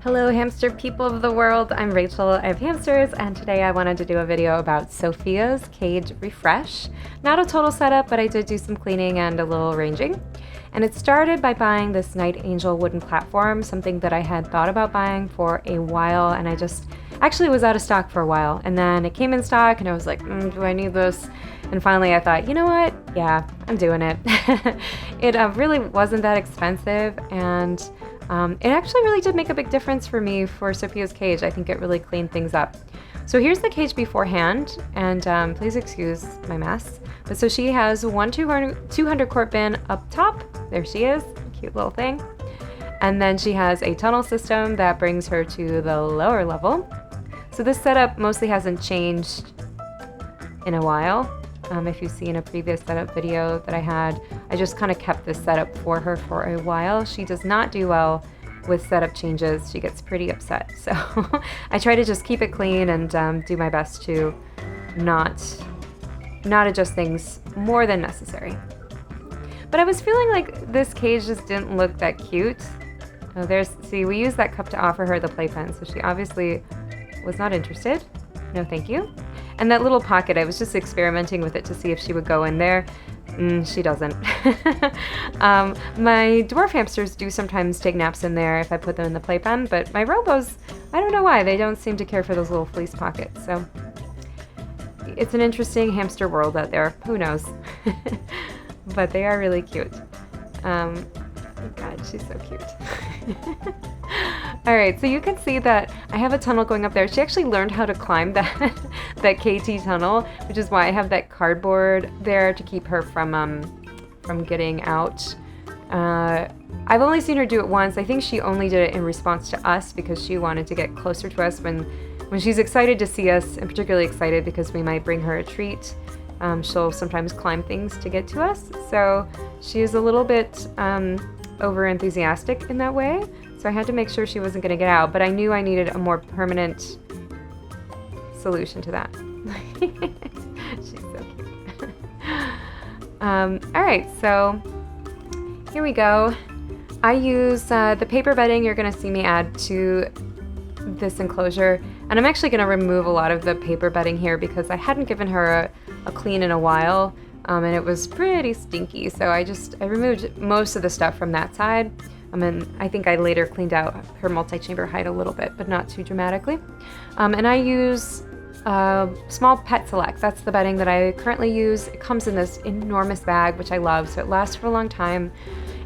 Hello hamster people of the world, I'm Rachel, I have hamsters, and today I wanted to do a video about Sofia's cage refresh. Not a total setup, but I did do some cleaning and a little arranging. And it started by buying this Night Angel wooden platform, something that I had thought about buying for a while, and I just actually was out of stock for a while. And then it came in stock and I was like, do I need this? And finally I thought, you know what? Yeah, I'm doing it. It really wasn't that expensive, and it actually really did make a big difference for me for Sofia's cage. I think it really cleaned things up. So here's the cage beforehand, and please excuse my mess. But so she has one 200 quart bin up top. There she is, cute little thing. And then she has a tunnel system that brings her to the lower level. So this setup mostly hasn't changed in a while. If you've seen a previous setup video that I had, I just kind of kept this setup for her for a while. She does not do well with setup changes. She gets pretty upset. So I try to just keep it clean and do my best to not adjust things more than necessary. But I was feeling like this cage just didn't look that cute. Oh, see, we used that cup to offer her the playpen, so she obviously was not interested. No, thank you. And that little pocket, I was just experimenting with it to see if she would go in there. She doesn't. My dwarf hamsters do sometimes take naps in there if I put them in the playpen, but my robos, I don't know why, they don't seem to care for those little fleece pockets. So it's an interesting hamster world out there. Who knows? But they are really cute. Oh God, she's so cute. Alright, so you can see that I have a tunnel going up there. She actually learned how to climb that Kaytee tunnel, which is why I have that cardboard there to keep her from getting out. I've only seen her do it once. I think she only did it in response to us because she wanted to get closer to us when she's excited to see us, and particularly excited because we might bring her a treat. She'll sometimes climb things to get to us, so she is a little bit over enthusiastic in that way. So I had to make sure she wasn't going to get out, but I knew I needed a more permanent solution to that. She's so cute. Alright, so here we go. I use the paper bedding you're going to see me add to this enclosure, and I'm actually going to remove a lot of the paper bedding here because I hadn't given her a clean in a while, and it was pretty stinky, so I removed most of the stuff from that side. And I think I later cleaned out her multi-chamber height a little bit, but not too dramatically. And I use small Pet Select. That's the bedding that I currently use. It comes in this enormous bag, which I love, so it lasts for a long time.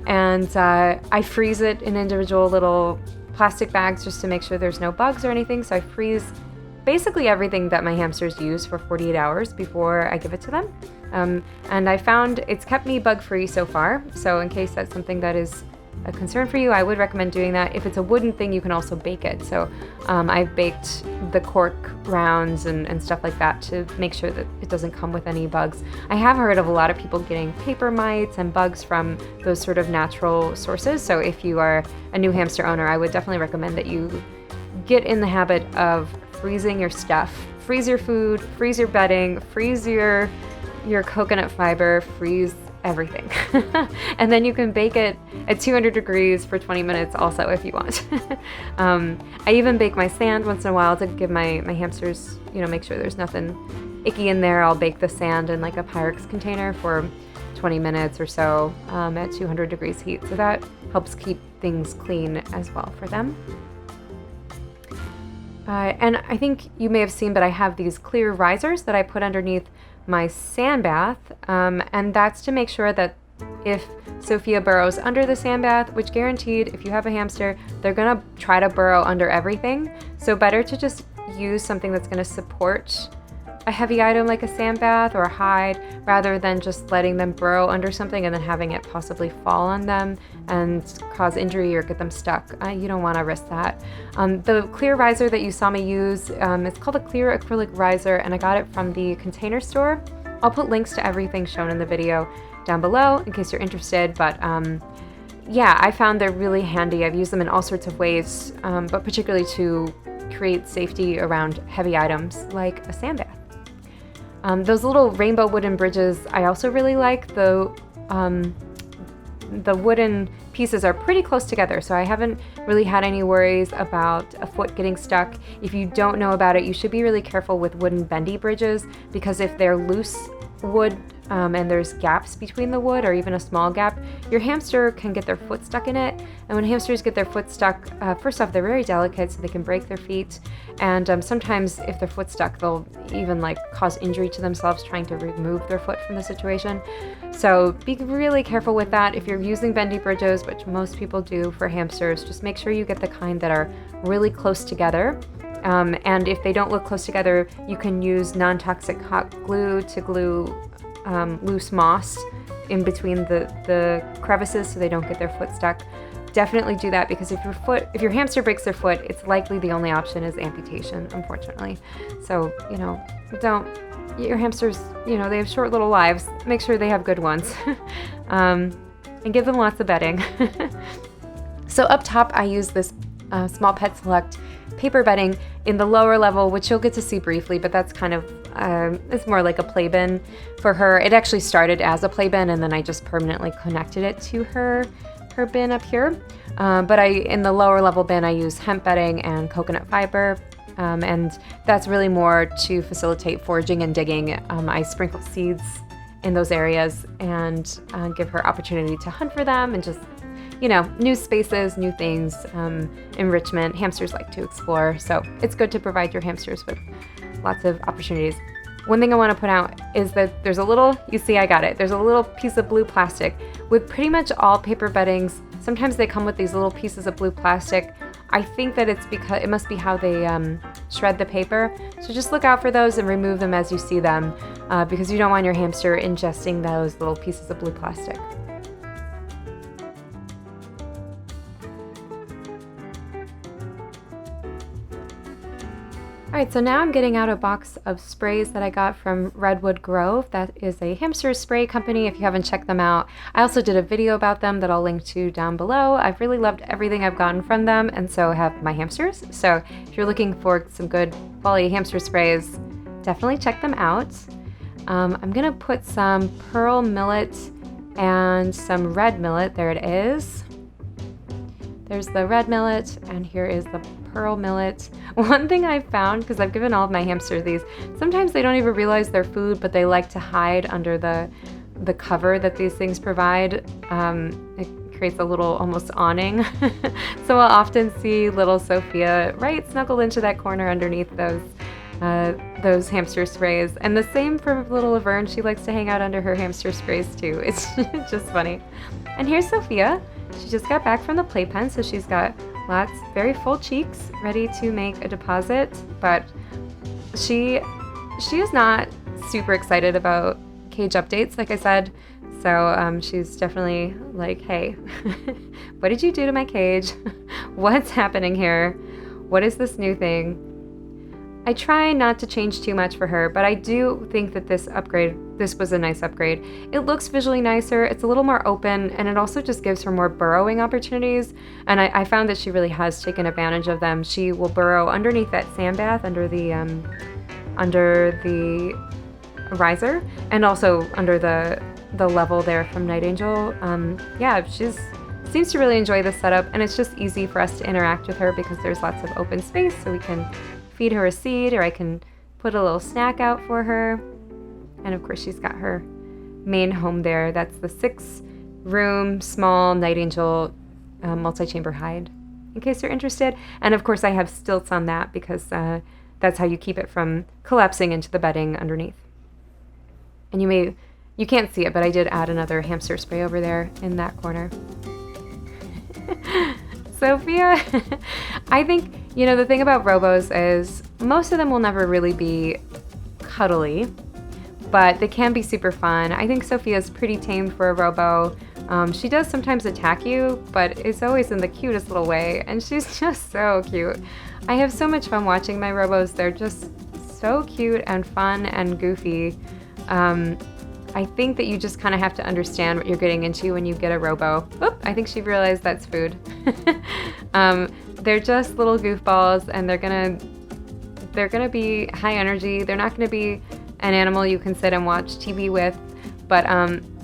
And I freeze it in individual little plastic bags just to make sure there's no bugs or anything. So I freeze basically everything that my hamsters use for 48 hours before I give it to them. And I found it's kept me bug-free so far. So in case that's something that is a concern for you, I would recommend doing that. If it's a wooden thing, you can also bake it. So I've baked the cork rounds and stuff like that to make sure that it doesn't come with any bugs. I have heard of a lot of people getting paper mites and bugs from those sort of natural sources. So if you are a new hamster owner, I would definitely recommend that you get in the habit of freezing your stuff. Freeze your food, freeze your bedding, freeze your coconut fiber, freeze everything. And then you can bake it at 200 degrees for 20 minutes also if you want. I even bake my sand once in a while to give my hamsters, make sure there's nothing icky in there. I'll bake the sand in like a Pyrex container for 20 minutes or so at 200 degrees heat. So that helps keep things clean as well for them. And I think you may have seen, but I have these clear risers that I put underneath my Sandbath, and that's to make sure that if Sofia burrows under the Sandbath, which guaranteed if you have a hamster, they're gonna try to burrow under everything. So better to just use something that's gonna support a heavy item like a Sandbath or a hide, rather than just letting them burrow under something and then having it possibly fall on them and cause injury or get them stuck. You don't want to risk that. The clear riser that you saw me use, it's called a clear acrylic riser, and I got it from the Container Store. I'll put links to everything shown in the video down below in case you're interested, but yeah, I found they're really handy. I've used them in all sorts of ways, but particularly to create safety around heavy items like a Sandbath. Those little rainbow wooden bridges I also really like. the wooden pieces are pretty close together, so I haven't really had any worries about a foot getting stuck. If you don't know about it, you should be really careful with wooden bendy bridges, because if they're loose wood and there's gaps between the wood or even a small gap, your hamster can get their foot stuck in it. And when hamsters get their foot stuck, first off, they're very delicate, so they can break their feet. And sometimes if their foot's stuck, they'll even like cause injury to themselves trying to remove their foot from the situation. So be really careful with that. If you're using bendy bridges, which most people do for hamsters, just make sure you get the kind that are really close together. And if they don't look close together, you can use non-toxic hot glue to glue loose moss in between the crevices so they don't get their foot stuck. Definitely do that, because if your hamster breaks their foot, it's likely the only option is amputation, unfortunately. So, your hamsters, they have short little lives. Make sure they have good ones. And give them lots of bedding. So up top, I use this Small Pet Select paper bedding in the lower level, which you'll get to see briefly, but that's kind of, it's more like a play bin for her. It actually started as a play bin, and then I just permanently connected it to her bin up here. But in the lower level bin, I use hemp bedding and coconut fiber, and that's really more to facilitate foraging and digging. I sprinkle seeds in those areas and give her opportunity to hunt for them and just new spaces, new things, enrichment. Hamsters like to explore, so it's good to provide your hamsters with lots of opportunities. One thing I want to put out is that there's a little, I got it, there's a little piece of blue plastic. With pretty much all paper beddings, sometimes they come with these little pieces of blue plastic. I think that it's because it must be how they shred the paper. So just look out for those and remove them as you see them, because you don't want your hamster ingesting those little pieces of blue plastic. Alright, so now I'm getting out a box of sprays that I got from Redwood Grove. That is a hamster spray company if you haven't checked them out. I also did a video about them that I'll link to down below. I've really loved everything I've gotten from them, and so have my hamsters. So if you're looking for some good quality hamster sprays, definitely check them out. I'm going to put some pearl millet and some red millet. There it is. There's the red millet, and here is the pearl millet. One thing I've found, because I've given all of my hamsters these, sometimes they don't even realize they're food, but they like to hide under the cover that these things provide. It creates a little almost awning. So I'll often see little Sofia right snuggled into that corner underneath those hamster sprays. And the same for little Laverne. She likes to hang out under her hamster sprays too. It's just funny. And here's Sofia. She just got back from the playpen, so she's got very full cheeks, ready to make a deposit, but she is not super excited about cage updates, like I said. So she's definitely like, hey, what did you do to my cage? What's happening here? What is this new thing? I try not to change too much for her, but I do think that this was a nice upgrade. It looks visually nicer, it's a little more open, and it also just gives her more burrowing opportunities. And I found that she really has taken advantage of them. She will burrow underneath that Sandbath, under the riser, and also under the level there from Night Angel. Yeah, seems to really enjoy this setup, and it's just easy for us to interact with her because there's lots of open space, so we can feed her a seed, or I can put a little snack out for her. And of course she's got her main home there. That's the 6-room small Night Angel multi-chamber hide, in case you're interested. And of course I have stilts on that because that's how you keep it from collapsing into the bedding underneath. And you can't see it, but I did add another hamster spray over there in that corner. Sophia, I think, the thing about Robos is most of them will never really be cuddly, but they can be super fun. I think Sophia's pretty tame for a Robo. She does sometimes attack you, but it's always in the cutest little way, and she's just so cute. I have so much fun watching my Robos. They're just so cute and fun and goofy. I think that you just kind of have to understand what you're getting into when you get a Robo. Oop, I think she realized that's food. They're just little goofballs, and they're gonna be high energy. They're not gonna be an animal you can sit and watch TV with, but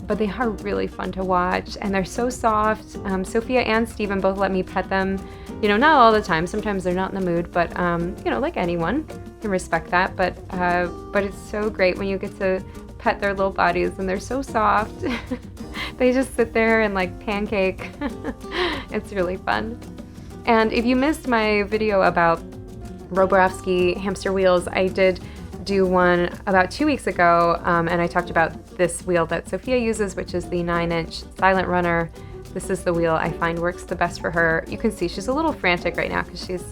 but they are really fun to watch, and they're so soft. Sophia and Steven both let me pet them. You know, not all the time. Sometimes they're not in the mood, but you know, like anyone, can respect that. But it's so great when you get to pet their little bodies, and they're so soft. They just sit there and like pancake. It's really fun. And if you missed my video about Roborovski hamster wheels, I did do one about 2 weeks ago, and I talked about this wheel that Sophia uses, which is the 9-inch Silent Runner. This is the wheel I find works the best for her. You can see she's a little frantic right now because she's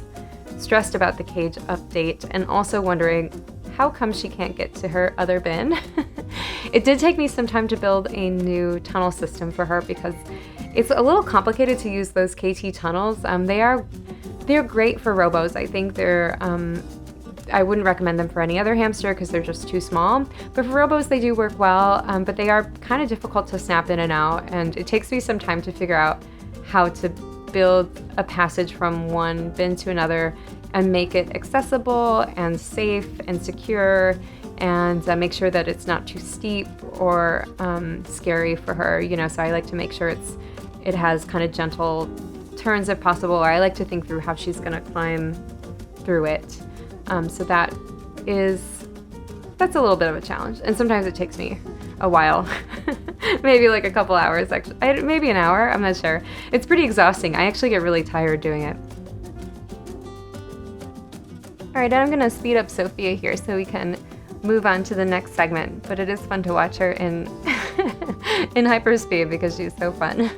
stressed about the cage update and also wondering how come she can't get to her other bin. It did take me some time to build a new tunnel system for her because it's a little complicated to use those Kaytee tunnels. They're great for robos. I think they're I wouldn't recommend them for any other hamster because they're just too small. But for robos, they do work well, but they are kind of difficult to snap in and out. And it takes me some time to figure out how to build a passage from one bin to another and make it accessible and safe and secure, and make sure that it's not too steep or scary for her. You know, so I like to make sure it has kind of gentle turns if possible, or I like to think through how she's gonna climb through it. So that's a little bit of a challenge, and sometimes it takes me a while, maybe like a couple hours, actually, maybe an hour, I'm not sure. It's pretty exhausting. I actually get really tired doing it. All right, I'm gonna speed up Sophia here so we can move on to the next segment, but it is fun to watch her in in hyperspeed because she's so fun.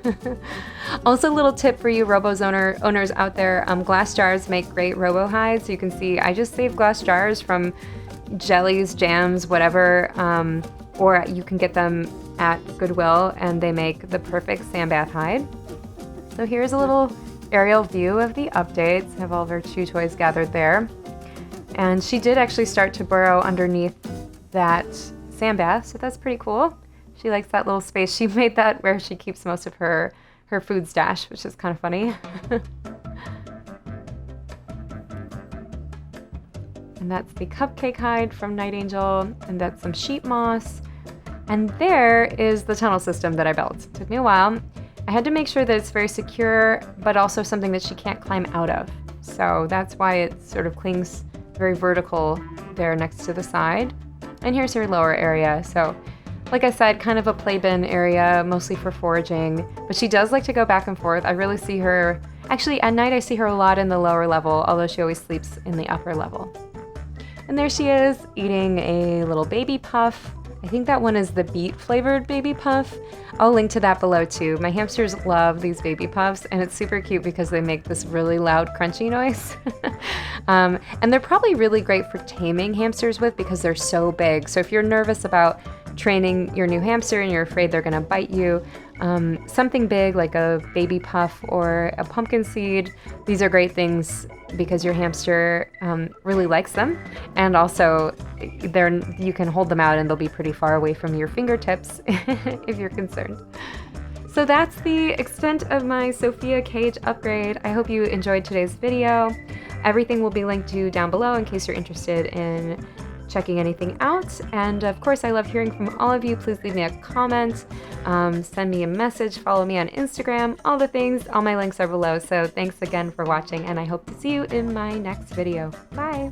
Also, a little tip for you Robos owners out there, glass jars make great robo hides. You can see I just saved glass jars from jellies, jams, whatever, or you can get them at Goodwill and they make the perfect Sandbath hide. So here's a little aerial view of the updates. I have all of her chew toys gathered there. And she did actually start to burrow underneath that Sandbath, so that's pretty cool. She likes that little space. She made that where she keeps most of her food stash, which is kind of funny. And that's the cupcake hide from Night Angel, and that's some sheep moss. And there is the tunnel system that I built. It took me a while. I had to make sure that it's very secure, but also something that she can't climb out of. So that's why it sort of clings very vertical there next to the side. And here's her lower area. So like I said, kind of a play bin area, mostly for foraging, but she does like to go back and forth. I really see her, actually at night I see her a lot in the lower level, although she always sleeps in the upper level. And there she is, eating a little baby puff. I think that one is the beet flavored baby puff. I'll link to that below too. My hamsters love these baby puffs, and it's super cute because they make this really loud crunchy noise. And they're probably really great for taming hamsters with because they're so big. So if you're nervous about training your new hamster and you're afraid they're gonna bite you, something big like a baby puff or a pumpkin seed, these are great things because your hamster really likes them, and also you can hold them out and they'll be pretty far away from your fingertips if you're concerned. So that's the extent of my Sofia cage upgrade. I hope you enjoyed today's video. Everything will be linked to down below in case you're interested in checking anything out. And of course, I love hearing from all of you. Please leave me a comment, send me a message, follow me on Instagram, all the things. All my links are below. So thanks again for watching, and I hope to see you in my next video. Bye.